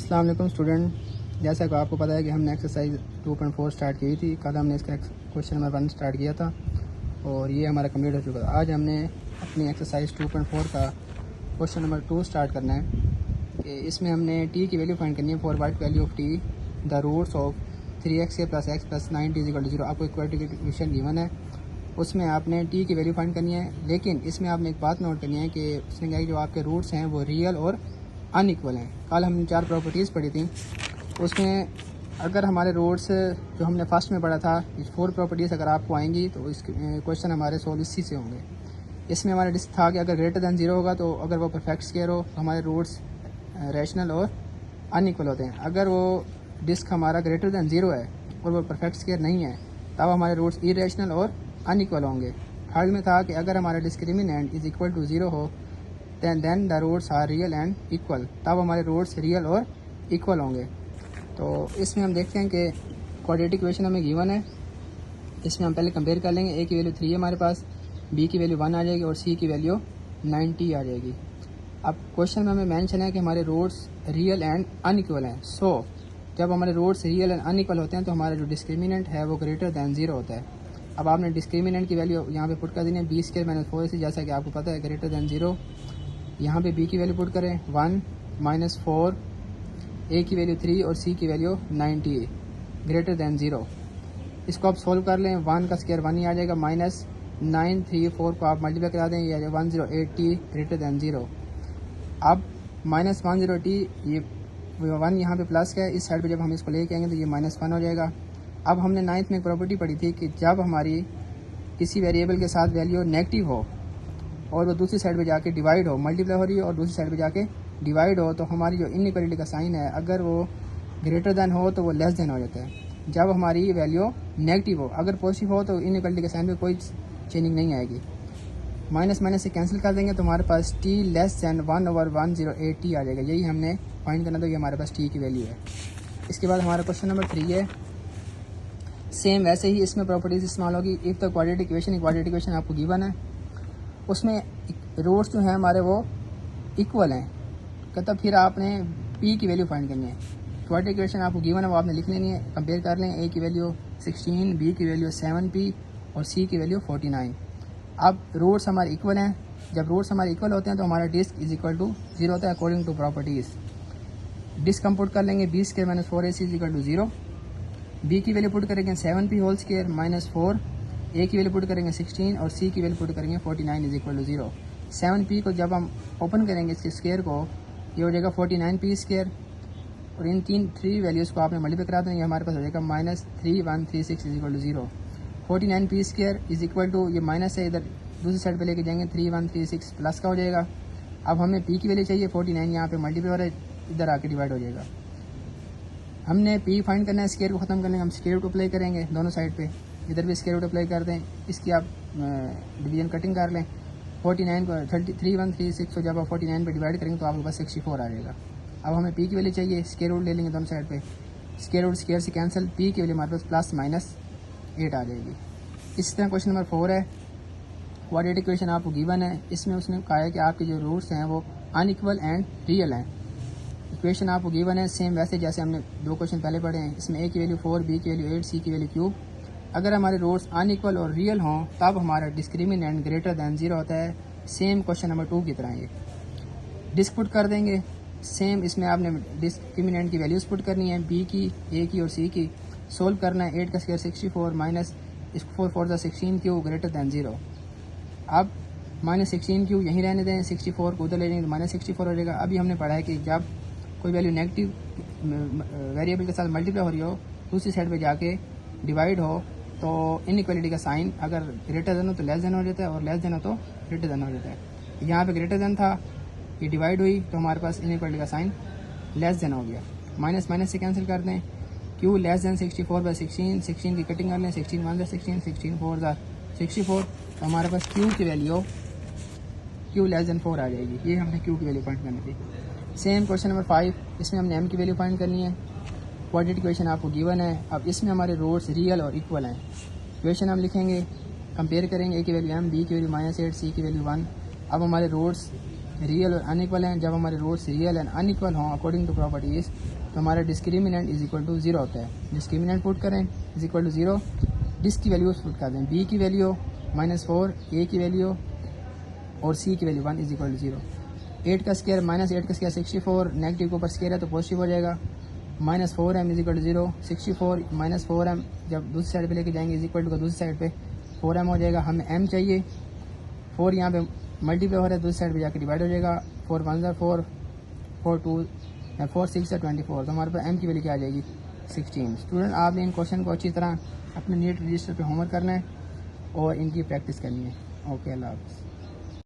अस्सलाम वालेकुम स्टूडेंट। जैसा कि आपको पता है कि हमने एक्सरसाइज 2.4 स्टार्ट की थी। कल हमने इसका क्वेश्चन नंबर 1 स्टार्ट किया था और ये हमारा कंप्लीट हो चुका था। आज हमने अपनी एक्सरसाइज 2.4 का क्वेश्चन नंबर 2 स्टार्ट करना है कि इसमें हमने टी की वैल्यू फाइंड करनी है for what value of T the roots of 3x plus X plus 9t=0। आपको एक क्वेश्चन गिवन है, उसमें आपने टी की वैल्यू फाइंड करनी है। लेकिन इसमें आपने एक बात नोट करनी है कि उसने कहा कि जो आपके रूट्स हैं वो रियल और अनइक्वल हैं। कल हमने 4 प्रॉपर्टीज़ पढ़ी थी, उसमें अगर हमारे रूट्स जो हमने फर्स्ट में पढ़ा था 4 प्रॉपर्टीज़ अगर आपको आएंगी तो इस क्वेश्चन हमारे सोल्व इसी से होंगे। इसमें हमारा डिस्क था कि अगर ग्रेटर दैन 0 होगा तो अगर वो परफेक्ट स्क्वायर हो तो हमारे रूट्स रैशनल और अनइक्वल होते हैं। अगर वो डिस्क हमारा ग्रेटर दैन 0 है और वो परफेक्ट स्क्वायर नहीं है तब हमारे रूट्स इरेशनल और अनइक्वल होंगे। थर्ड में था कि अगर हमारा डिस्क्रिमिनेंट इज़ इक्वल टू 0 हो then the roots are real and equal, तब हमारे रूट्स रियल और इक्वल होंगे। तो इसमें हम देखते हैं कि क्वाड्रेटिक इक्वेशन हमें गिवन है। इसमें हम पहले कंपेयर कर लेंगे। ए की वैल्यू 3 है हमारे पास, बी की वैल्यू 1 आ जाएगी और सी की वैल्यू 90 आ जाएगी। अब क्वेश्चन में हमें मेंशन है कि हमारे रूट्स रियल एंड अनइक्वल हैं। सो जब हमारे रूट्स रियल एंड अनइक्वल होते हैं तो हमारा जो डिस्क्रिमिनेंट है वो ग्रेटर दैन 0 होता है। अब आपने डिस्क्रिमिनेंट की वैल्यू यहाँ पे पुट कर देनी है b² - 4ac, जैसा कि आपको पता है ग्रेटर दैन 0। यहाँ पे b की वैल्यू पुट करें 1 - 4, a की वैल्यू 3 और c की वैल्यू 90 ग्रेटर दैन 0। इसको आप सोल्व कर लें, 1 का स्क्वायर 1 ही आ जाएगा, माइनस 9 3 4 को आप मल्टीप्लाई करा दें, ये आ जाएगा 108t ग्रेटर दैन 0। अब माइनस 108t, ये 1 यहाँ पे प्लस का है, इस साइड पे जब हम इसको लेके आएंगे तो ये -1 हो जाएगा। अब हमने 9th में एक प्रॉपर्टी पढ़ी थी कि जब हमारी किसी वेरिएबल के साथ वैल्यू नेगेटिव हो और वो दूसरी साइड पे जाके डिवाइड हो, मल्टीप्लाई हो रही है और दूसरी साइड पे जाके डिवाइड हो, तो हमारी जो इनइक्वालिटी का साइन है अगर वो ग्रेटर देन हो तो वो लेस देन हो जाता है। जब हमारी वैल्यू नेगेटिव हो, अगर पॉजिटिव हो तो इनइक्वालिटी के साइन में कोई चेंजिंग नहीं आएगी। माइनस माइनस से कैंसिल कर देंगे तो हमारे पास t लेस दैन 1/108t आ जाएगा। यही हमने फाइंड करना, तो ये हमारे पास t की वैल्यू है। इसके बाद हमारा क्वेश्चन नंबर 3 है। सेम वैसे ही इसमें प्रॉपर्टीज इस्तेमाल होगी। एक तो क्वाड्रेटिक इक्वेशन आपको गिवन है, उसमें रूट्स जो हैं हमारे वो इक्वल हैं, तब फिर आपने p की वैल्यू फाइंड करनी है। क्वाड्रेटिक इक्वेशन आपको गिवन है वो आपने लिख लेनी है। कंपेयर कर लें, a की वैल्यू 16, b की वैल्यू 7p और c की वैल्यू 49। अब रूट्स हमारे इक्वल हैं। जब रूट्स हमारे इक्वल होते हैं तो हमारा डिस्क इज इक्वल टू 0 होता है अकॉर्डिंग टू प्रॉपर्टीज़। डिस्क हम पुट कर लेंगे b² - 4ac = 0। b की वैल्यू पुट करेंगे 7p whole square minus 4, a की वैल्यू पुट करेंगे 16 और c की वैल्यू पुट करेंगे 49 = 0। 7p को जब हम ओपन करेंगे इसके स्क्वायर को, ये हो जाएगा 49p² और इन 3 वैल्यूज़ को आपने मल्टीप्लाई करा देंगे, हमारे पास हो जाएगा -3136 = 0। 49p² इज इक्वल टू, ये माइनस है इधर दूसरी साइड पे लेके जाएंगे 3136 प्लस का हो जाएगा। अब हमें p की वैल्यू चाहिए 49, यहाँ पे मल्टीप्लाई हो रहा है, इधर आके डिवाइड हो जाएगा। हमने p फाइंड करना है, स्क्वायर को ख़त्म करने, हम स्क्वायर रूट अप्लाई करेंगे दोनों साइड पे। इधर भी स्क्वायर रूट अप्लाई कर दें, इसकी आप डिवीजन कटिंग कर लें। 49 को 3136 को जब आप 49 पे डिवाइड करेंगे तो आपके पास 64 आ जाएगा। अब हमें p की वैल्यू चाहिए, स्क्वायर रूट ले लेंगे दोनों साइड पे, स्क्वायर रूट स्क्वायर से कैंसिल, p की वैल्यू हमारे पास +-8 आ जाएगी। इसी तरह क्वेश्चन नंबर 4 है। क्वाड्रेटिक इक्वेशन आपको गिवन है, इसमें उसने कहा है कि आपके जो रूट्स हैं वो अनइक्वल एंड रियल हैं। इक्वेशन आपको गिवन है सेम वैसे जैसे हमने 2 क्वेश्चन पहले पढ़े हैं। इसमें a की वैल्यू 4, b की वैल्यू 8, c की वैल्यू क्यूब। अगर हमारे रूट्स अनइक्वल और रियल हों तब हमारा डिस्क्रिमिनेंट ग्रेटर दैन 0 होता है। सेम क्वेश्चन नंबर 2 की तरह ये डिस्क पुट कर देंगे। सेम इसमें आपने डिस्क्रिमिनेंट की वैल्यूज़ पुट करनी है, b की, a की और c की। सोल्व करना है, 8 का square 64 minus 4 4 16 cube greater than 0। अब -16 क्यूब यहीं रहने दें, 64 को उधर ले लेंगे तो -64 हो जाएगा। अभी हमने पढ़ा है कि जब कोई वैल्यू नेगेटिव वेरिएबल के साथ मल्टीप्लाई हो रही हो, दूसरी साइड पे जाके डिवाइड हो, तो इनइक्वालिटी का साइन अगर ग्रेटर देन हो तो लेस देन हो जाता है और लेस देन हो तो ग्रेटर देन हो जाता है। यहाँ पे ग्रेटर देन था, ये डिवाइड हुई तो हमारे पास इनइक्वालिटी का साइन लेस देन हो गया। माइनस माइनस से कैंसिल कर दें, क्यू लेस देन 64/16, 16 की कटिंग कर लें, 16 1 16, 16 4 64, तो हमारे पास क्यू की वैल्यू क्यू लेस देन 4 आ जाएगी। ये हमने क्यू की वैल्यू फाइंड करनी थी। सेम क्वेश्चन नंबर 5, इसमें हमने एम की वैल्यू फाइंड करनी है। क्वाड्रेटिक इक्वेशन आपको गिवन है। अब इसमें हमारे रूट्स रियल और इक्वल हैं। इक्वेशन हम लिखेंगे, कंपेयर करेंगे, a की वैल्यू m, b की वैल्यू -8, c की वैल्यू 1। अब हमारे रूट्स रियल और अनइक्वल हैं, जब हमारे रूट्स रियल एंड अनइक्वल हों अकॉर्डिंग टू प्रॉपर्टीज तो हमारा डिस्क्रिमिनेंट इज इक्वल टू 0 होता है। डिस्क्रिमिनेंट पुट करें इज इक्वल टू 0, डिस्क की वैल्यूज पुट कर दें, बी की वैल्यू -4, ए की वैल्यू और सी की वैल्यू 1 इज इक्वल टू 0। 8 का स्केयर -8 का स्केयर 64, नेगेटिव के ऊपर स्केयर है तो पॉजिटिव हो जाएगा। -4m is equal to 0, 64 -4m जब दूसरी साइड पे लेके जाएंगे इज इक्वल टू का दूसरी साइड पे 4m हो जाएगा। हमें m चाहिए, 4 यहाँ पे मल्टीप्लाई हो रहा है, दूसरी साइड पे जाकर डिवाइड हो जाएगा। 4 1 ज़ा 4, 4 2 4 6 से 24, तो हमारे पास m की वैल्यू क्या आ जाएगी 16। स्टूडेंट आपने इन क्वेश्चन को अच्छी तरह अपने नीट रजिस्टर पे होमवर्क करना है और इनकी प्रैक्टिस करनी है। ओके, अल्लाह हाफ़िज़।